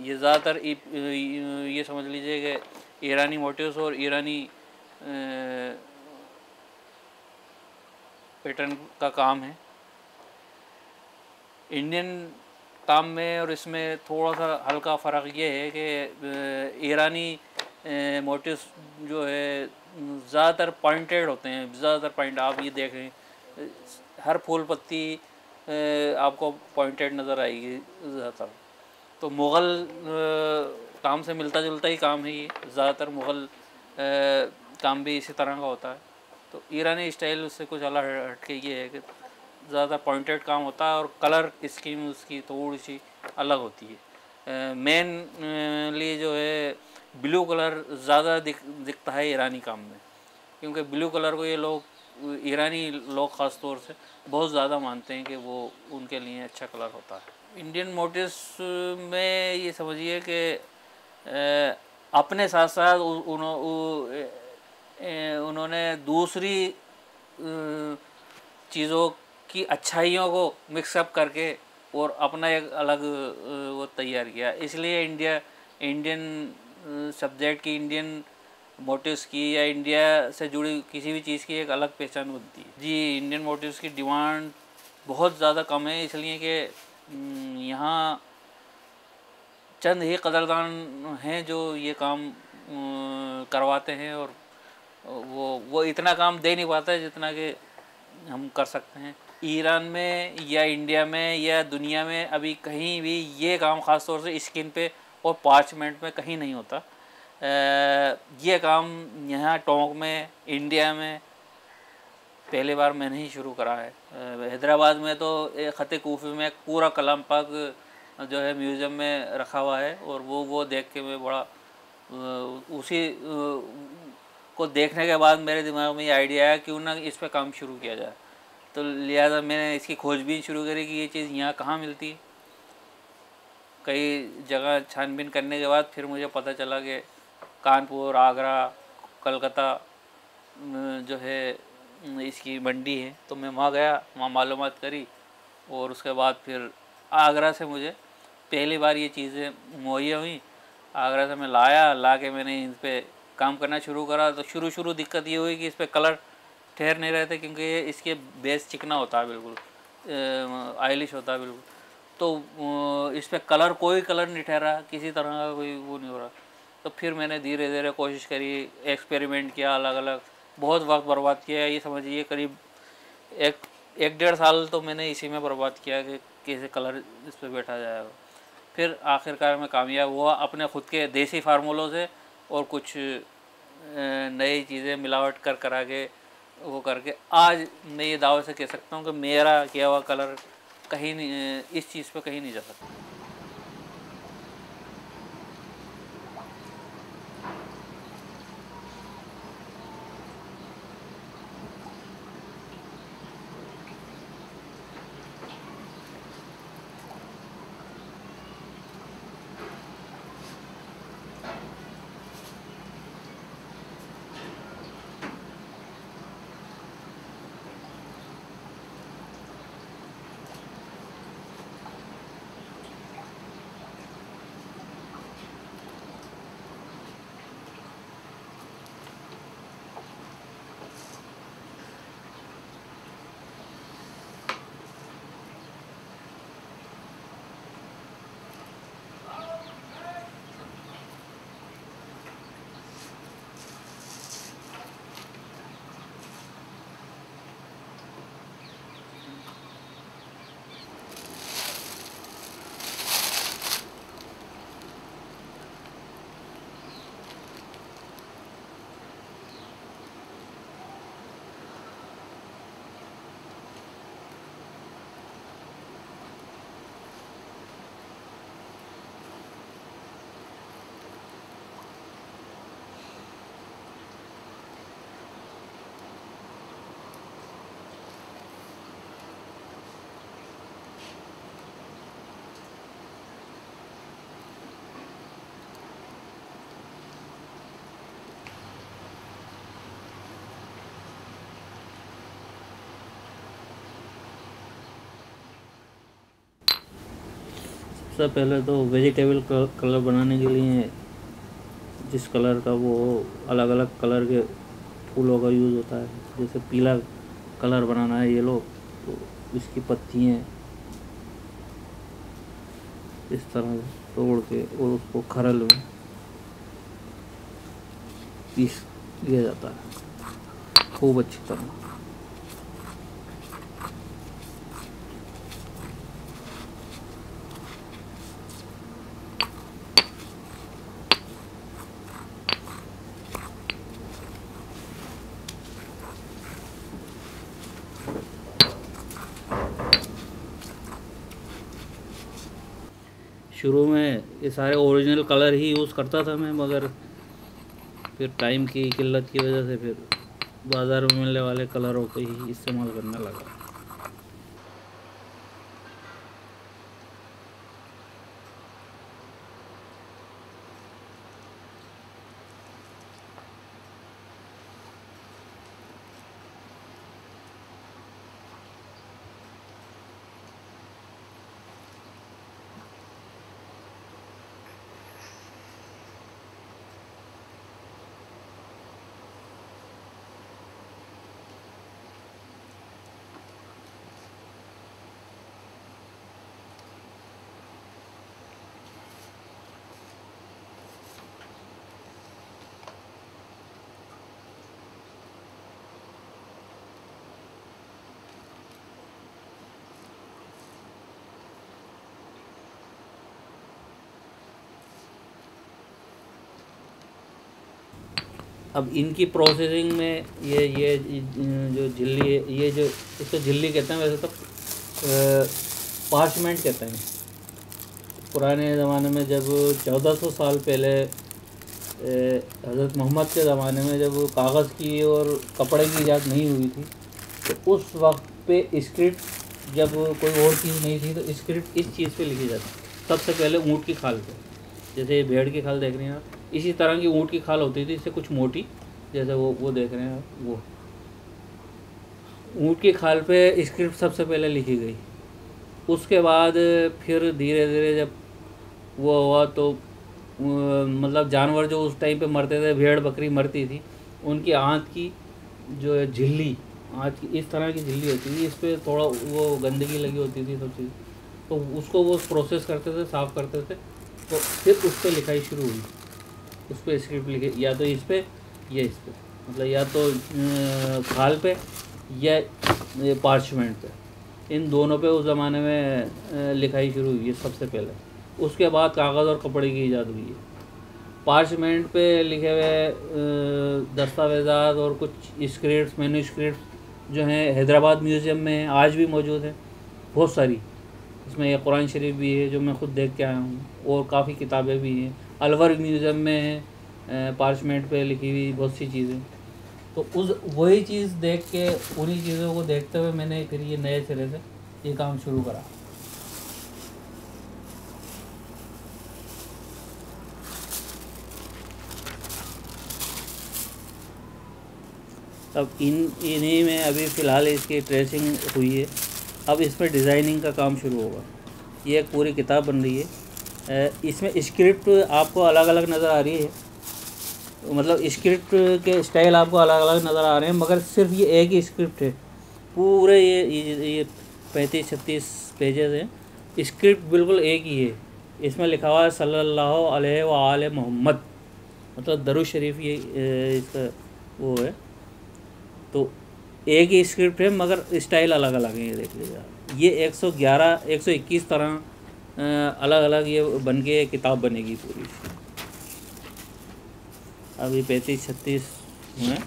ये ज़्यादातर ये समझ लीजिए कि ईरानी मोटिव्स और ईरानी पैटर्न का काम है। इंडियन काम में और इसमें थोड़ा सा हल्का फ़र्क ये है कि ईरानी मोटिव्स जो है ज़्यादातर पॉइंटेड होते हैं, ज़्यादातर पॉइंट आप ये देख रहे हैं, हर फूल पत्ती आपको पॉइंटेड नज़र आएगी ज़्यादातर। तो मुग़ल काम से मिलता जुलता ही काम है ये, ज़्यादातर मुग़ल काम भी इसी तरह का होता है। तो ईरानी स्टाइल उससे कुछ अलग हट के ये है कि ज़्यादा पॉइंटेड काम होता है और कलर स्कीम उसकी थोड़ी सी अलग होती है। मेनली जो है ब्लू कलर ज़्यादा दिखता है ईरानी काम में, क्योंकि ब्लू कलर को ये लोग ईरानी लोग ख़ास तौर से बहुत ज़्यादा मानते हैं कि वो उनके लिए अच्छा कलर होता है। इंडियन मोटिव्स में ये समझिए कि अपने साथ साथ उन्होंने दूसरी चीज़ों की अच्छाइयों को मिक्सअप करके और अपना एक अलग वो तैयार किया। इसलिए इंडियन सब्जेक्ट की, इंडियन मोटिव्स की या इंडिया से जुड़ी किसी भी चीज़ की एक अलग पहचान बनती है। जी, इंडियन मोटिव्स की डिमांड बहुत ज़्यादा कम है, इसलिए कि यहाँ चंद ही कदरदान हैं जो ये काम करवाते हैं, और वो इतना काम दे नहीं पाता है जितना कि हम कर सकते हैं। ईरान में या इंडिया में या दुनिया में अभी कहीं भी ये काम ख़ास तौर से स्किन पे और पार्चमेंट में कहीं नहीं होता। ये काम यहाँ टोंक में, इंडिया में पहली बार मैंने ही शुरू करा है। हैदराबाद में तो ख़त कूफ़ी में पूरा कलाम पाक जो है म्यूज़ियम में रखा हुआ है, और वो देख के मैं बड़ा उसी को देखने के बाद मेरे दिमाग में ये आइडिया आया क्यों ना इस पे काम शुरू किया जाए। तो लिहाजा मैंने इसकी खोजबीन शुरू करी कि ये चीज़ यहाँ कहाँ मिलती है। कई जगह छानबीन करने के बाद फिर मुझे पता चला कि कानपुर, आगरा, कलकत्ता जो है इसकी मंडी है। तो मैं वहाँ गया, वहाँ मालूमात करी, और उसके बाद फिर आगरा से मुझे पहली बार ये चीज़ें मुहैया हुई। आगरा से मैं ला के मैंने इन पर काम करना शुरू करा। तो शुरू दिक्कत ये हुई कि इस पर कलर ठहर नहीं रहे थे, क्योंकि इसके बेस चिकना होता है, बिल्कुल आयलिश होता है बिल्कुल। तो इस पर कोई कलर नहीं ठहरा, किसी तरह का कोई वो नहीं हो रहा। तो फिर मैंने धीरे धीरे कोशिश करी, एक्सपेरिमेंट किया, अलग अलग बहुत वक्त बर्बाद किया। ये समझिए करीब एक डेढ़ साल तो मैंने इसी में बर्बाद किया कि कैसे कलर इस पर बैठा जाएगा। फिर आखिरकार मैं कामयाब हुआ अपने ख़ुद के देसी फार्मूलों से, और कुछ नई चीज़ें मिलावट करा के वो करके आज मैं ये दावे से कह सकता हूँ कि मेरा किया हुआ कलर कहीं नहीं, इस चीज़ पे कहीं नहीं जा सकता। सबसे पहले तो वेजिटेबल कलर बनाने के लिए जिस कलर का वो अलग अलग कलर के फूलों का यूज़ होता है। जैसे पीला कलर बनाना है येलो, तो इसकी पत्तियाँ इस तरह तोड़ के और उसको खरल में पीस लिया जाता है खूब अच्छी तरह। शुरू में ये सारे ओरिजिनल कलर ही यूज़ करता था मैं, मगर फिर टाइम की किल्लत की वजह से फिर बाज़ार में मिलने वाले कलरों को ही इस्तेमाल करने लगा। अब इनकी प्रोसेसिंग में ये जो झिल्ली है, ये जो इसको झिल्ली कहते हैं, वैसे तो पार्चमेंट कहते हैं। पुराने ज़माने में जब 1400 साल पहले हज़रत मोहम्मद के ज़माने में जब कागज़ की और कपड़े की इजाद नहीं हुई थी, तो उस वक्त पे स्क्रिप्ट जब कोई और चीज़ नहीं थी तो स्क्रिप्ट इस चीज़ पे लिखी जाती। सबसे पहले ऊँट की खाल पे, जैसे ये भेड़ की खाल देख रहे हैं आप, इसी तरह की ऊँट की खाल होती थी, इससे कुछ मोटी, जैसे वो देख रहे हैं आप, वो ऊँट की खाल पे स्क्रिप्ट सबसे पहले लिखी गई। उसके बाद फिर धीरे धीरे जब वो हुआ तो मतलब जानवर जो उस टाइम पे मरते थे, भेड़ बकरी मरती थी, उनकी आँत की जो है झिल्ली, आँत की इस तरह की झिल्ली होती थी, इस पर थोड़ा वो गंदगी लगी होती थी सब चीज़, तो उसको वो प्रोसेस करते थे, साफ़ करते थे, तो फिर उस पर लिखाई शुरू हुई। उस पर स्क्रिप्ट लिखे, या तो इस पर या इस पर, मतलब या तो खाल पे या पार्चमेंट पे, इन दोनों पे उस ज़माने में लिखाई शुरू हुई है सबसे पहले। उसके बाद कागज़ और कपड़े की ईजाद हुई है। पार्चमेंट पे लिखे हुए दस्तावेज़ात और कुछ स्क्रिप्ट मैन्यूस्क्रिप्ट जो हैं हैदराबाद म्यूज़ियम में आज भी मौजूद है, बहुत सारी। इसमें यह कुरान शरीफ भी है जो मैं ख़ुद देख के आया हूँ, और काफ़ी किताबें भी हैं। अलवर म्यूज़ियम में है पार्चमेंट पे लिखी हुई बहुत सी चीज़ें। तो उस वही चीज़ देख के, उन्हीं चीज़ों को देखते हुए मैंने फिर ये नए सिरे से ये काम शुरू करा। अब इन्हीं में अभी फ़िलहाल इसकी ट्रेसिंग हुई है, अब इस पर डिज़ाइनिंग का काम शुरू होगा। ये एक पूरी किताब बन रही है। इसमें स्क्रिप्ट आपको अलग अलग नज़र आ रही है, मतलब स्क्रिप्ट के स्टाइल आपको अलग अलग नज़र आ रहे हैं, मगर सिर्फ ये एक ही स्क्रिप्ट है। पूरे ये 35-36 पेजेस हैं, स्क्रिप्ट बिल्कुल एक ही है। इसमें लिखा हुआ है सल्लल्लाहु अलैहि व आले मोहम्मद, मतलब दरूद शरीफ ये इसका वो है। तो एक ही स्क्रिप्ट है मगर स्टाइल अलग अलग है। ये देख लीजिए, ये 111-121 तरह अलग अलग ये बन के किताब बनेगी पूरी। अभी 35-36 हुए।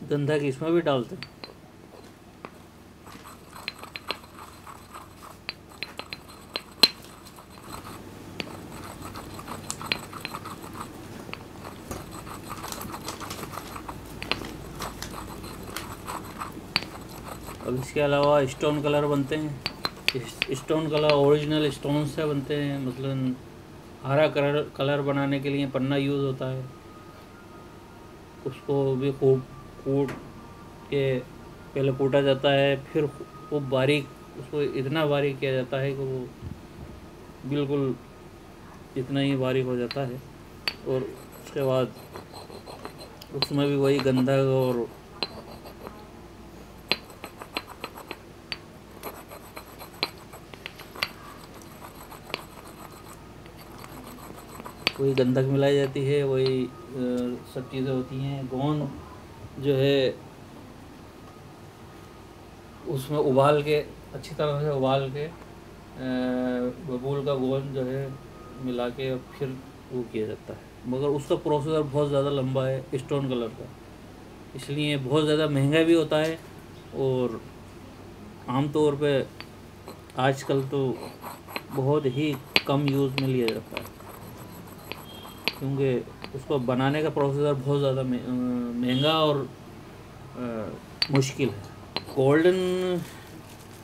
गंधा की इसमें भी डालते हैं। अब इसके अलावा स्टोन कलर बनते हैं। स्टोन कलर ओरिजिनल स्टोन से बनते हैं। मतलब हरा कलर बनाने के लिए पन्ना यूज़ होता है, उसको भी खूब कूट के पहले कूटा जाता है, फिर खूब बारीक उसको इतना बारीक किया जाता है कि वो बिल्कुल इतना ही बारीक हो जाता है। और उसके बाद उसमें भी वही गंधक और वही गंधक मिलाई जाती है, वही सब चीज़ें होती हैं। गोंद जो है उसमें उबाल के, अच्छी तरह से उबाल के बबूल का गोंद जो है मिला के फिर वो किया जाता है। मगर उसका प्रोसेसर बहुत ज़्यादा लंबा है स्टोन कलर का, इसलिए बहुत ज़्यादा महंगा भी होता है। और आमतौर पे आजकल तो बहुत ही कम यूज़ में लिया जाता है, क्योंकि उसको बनाने का प्रोसेसर बहुत ज़्यादा महंगा और मुश्किल है। गोल्डन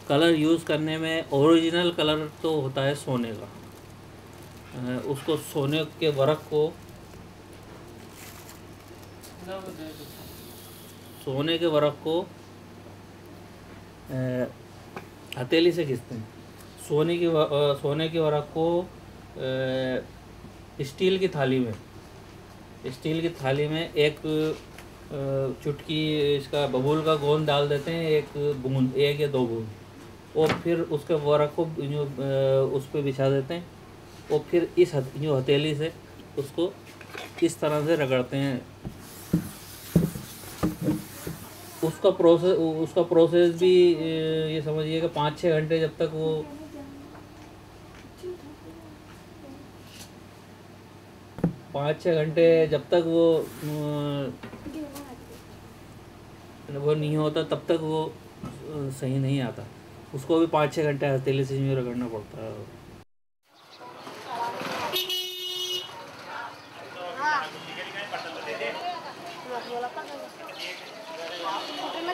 कलर यूज़ करने में ओरिजिनल कलर तो होता है सोने का। उसको सोने के वर्क को हथेली से खींचते हैं। सोने के वर्क को स्टील की थाली में एक चुटकी इसका बबूल का गोंद डाल देते हैं, एक या दो बूंद, और फिर उसके वर्क को उस पर बिछा देते हैं, और फिर जो हथेली से उसको इस तरह से रगड़ते हैं। उसका प्रोसेस भी ये समझिए कि 5-6 घंटे, जब तक वो 5-6 घंटे जब तक वो नहीं होता तब तक वो सही नहीं आता। उसको भी 5-6 घंटे हथेली से यूँ रगड़ना पड़ता है।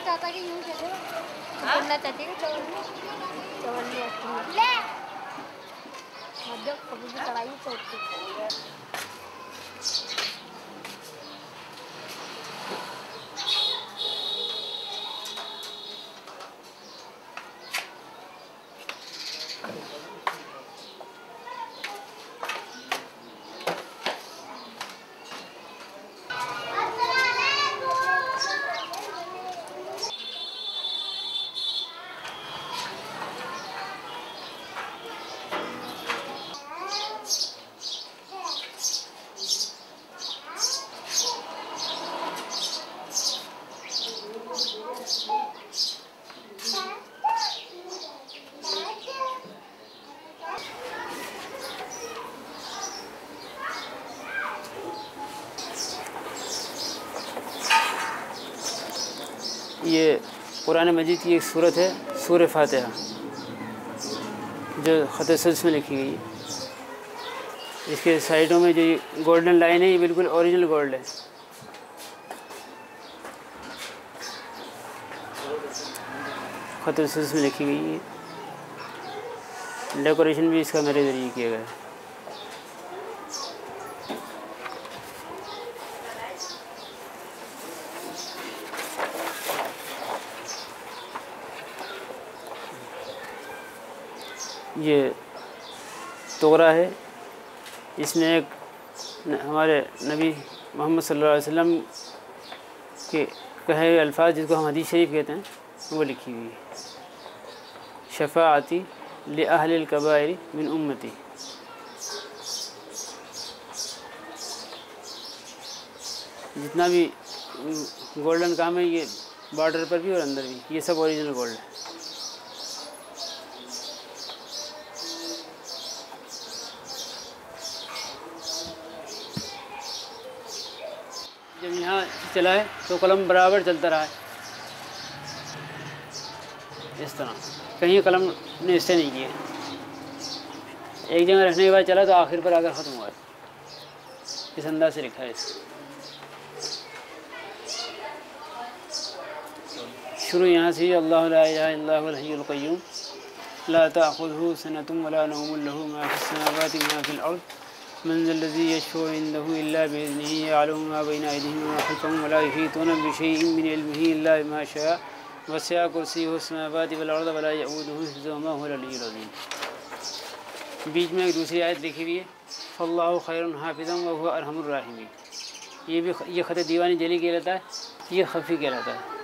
चाहता कि यूं चले करना चाहती है चवन्नी ले मध्य कभी भी चढ़ाई चढ़ती। ये कुरान मजीद की एक सूरत है, सूरह फातिहा, जो ख़त सल्स में लिखी गई है। इसके साइडों में जो ये गोल्डन लाइन है, ये बिल्कुल ओरिजिनल गोल्ड है। ख़त सल्स में लिखी गई है। डेकोरेशन भी इसका मेरे ज़रिए किया गया है। ये तोरा है, इसमें एक हमारे नबी मोहम्मद सल्लल्लाहु अलैहि वसल्लम के कहे हुए अल्फाज, जिसको हम हदीस शरीफ कहते हैं, वो लिखी हुई है। शफ़ाअती लि अहलिल कबाइर मिन उम्मती। जितना भी गोल्डन काम है, ये बॉर्डर पर भी और अंदर भी, ये सब ओरिजिनल गोल्ड है। जब यहाँ चला है तो कलम बराबर चलता रहा है। इस तरह कहीं कलम ने इससे नहीं किए, एक जगह रखने के बाद चला तो आखिर पर आकर ख़त्म हुआ। इस अंदाज से लिखा है इसको। शुरू यहाँ से अल्लाहु ला इलाहा इल्ला हुवल हय्युल क़य्यूम ला ताख़ुज़ुहु सनतुन वला नौमुन लहू मा फ़िस समावाति मा फ़िल अर्ज़ मन ज़ल्लज़ी यशफ़उ इंदहु इल्ला बिइज़्निही यअलमु मा बैना अयदीहिम व मा ख़ल्फ़हुम वला युहीतूना बिशैइन मिन इल्मिही इल्ला बिमा शाअ वसिअ कुर्सियुहु समावाति वल अर्ज़ वला यऊदुहु हिफ़्ज़ुहुमा हुवल अलिय्युल अज़ीम। बीच में एक दूसरी आयत लिखी हुई है फ़ल्लाहु खैरुन हाफ़िज़न व हुवा अरहमुर राहिमीन। ये खत दीवानी जली कहलाता है, ये खफ़ी कहलाता है।